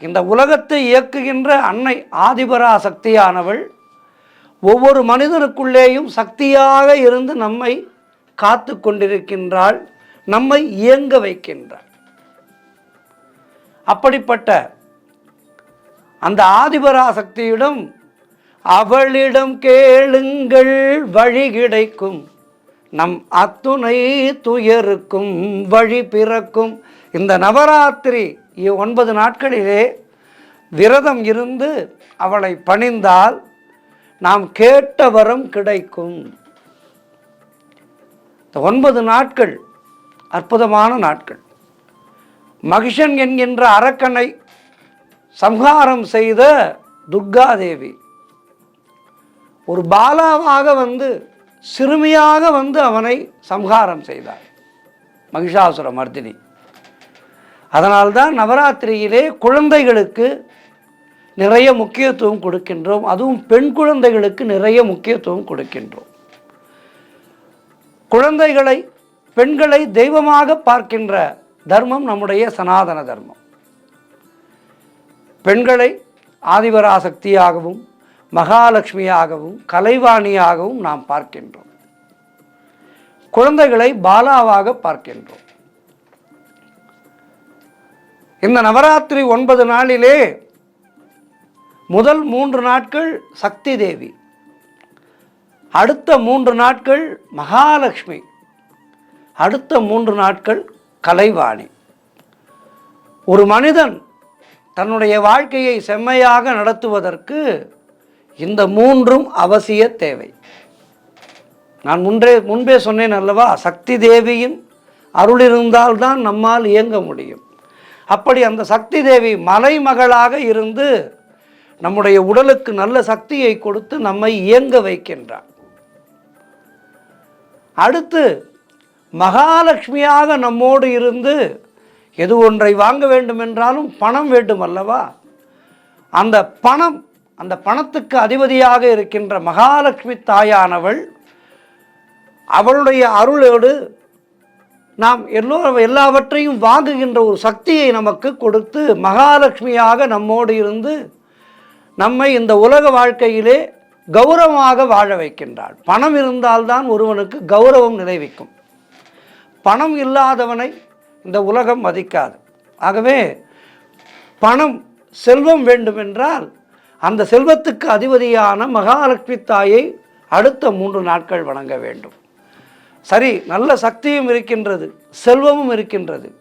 இந்த உலகத்தை இயக்குகின்ற அன்னை ஆதிபரா சக்தியானவள் ஒவ்வொரு மனிதனுக்குள்ளேயும் சக்தியாக இருந்து நம்மை காத்து கொண்டிருக்கின்றாள், நம்மை இயங்க வைக்கின்றாள். அப்படிப்பட்ட அந்த ஆதிபரா சக்தியிடம் அவளிடம் கேளுங்கள் வழி கிடைக்கும், நம் அத்துணை துயருக்கும் வழி பிறக்கும். இந்த நவராத்திரி 9 நாட்களிலே விரதம் இருந்து அவளை பணிந்தால் நாம் கேட்ட வரம் கிடைக்கும். இந்த 9 நாட்கள் அற்புதமான நாட்கள். மகிஷன் என்கின்ற அரக்கனை சம்ஹாரம் செய்த துர்காதேவி ஒரு பாலாவாக வந்து சிறுமியாக வந்து அவனை சம்ஹாரம் செய்தார், மகிஷாசுர மர்தினி. அதனால்தான் நவராத்திரியிலே குழந்தைகளுக்கு நிறைய முக்கியத்துவம் கொடுக்கின்றோம், அதுவும் பெண் குழந்தைகளுக்கு நிறைய முக்கியத்துவம் கொடுக்கின்றோம். குழந்தைகளை, பெண்களை தெய்வமாக பார்க்கின்ற தர்மம் நம்முடைய சனாதன தர்மம். பெண்களை ஆதிபராசக்தியாகவும் மகாலட்சுமியாகவும் கலைவாணியாகவும் நாம் பார்க்கின்றோம். குழந்தைகளை பாலாவாக பார்க்கின்றோம். இந்த நவராத்திரி 9 நாளிலே முதல் 3 நாட்கள் சக்தி தேவி, அடுத்த 3 நாட்கள் மகாலட்சுமி, அடுத்த 3 நாட்கள் கலைவாணி. ஒரு மனிதன் தன்னுடைய வாழ்க்கையை செம்மையாக நடத்துவதற்கு இந்த 3ம் அவசிய தேவை. நான் முன்பே சொன்னேன் அல்லவா, சக்தி தேவியின் அருள் இருந்தால்தான் நம்மால் இயங்க முடியும். அப்படி அந்த சக்தி தேவி மலைமகளாக இருந்து நம்முடைய உடலுக்கு நல்ல சக்தியை கொடுத்து நம்மை இயங்க வைக்கின்றார். அடுத்து மகாலட்சுமியாக நம்மோடு இருந்து எது ஒன்றை வாங்க வேண்டும் என்றாலும் பணம் வேண்டும் அல்லவா, அந்த பணத்துக்கு அதிபதியாக இருக்கின்ற மகாலட்சுமி தாயானவள் அவளுடைய அருளோடு நாம் எல்லாவற்றையும் வாங்குகின்ற ஒரு சக்தியை நமக்கு கொடுத்து மகாலட்சுமியாக நம்மோடு இருந்து நம்மை இந்த உலக வாழ்க்கையிலே கௌரவமாக வாழ வைக்கின்றாள். பணம் இருந்தால்தான் ஒருவனுக்கு கௌரவம் நிறைவிக்கும். பணம் இல்லாதவனை இந்த உலகம் மதிக்காது. ஆகவே பணம், செல்வம் வேண்டுமென்றால் அந்த செல்வத்துக்கு அதிபதியான மகாலட்சுமி தாயை அடுத்த 3 நாட்கள் வணங்க வேண்டும். சரி, நல்ல சக்தியும் இருக்கின்றது, செல்வமும் இருக்கின்றது,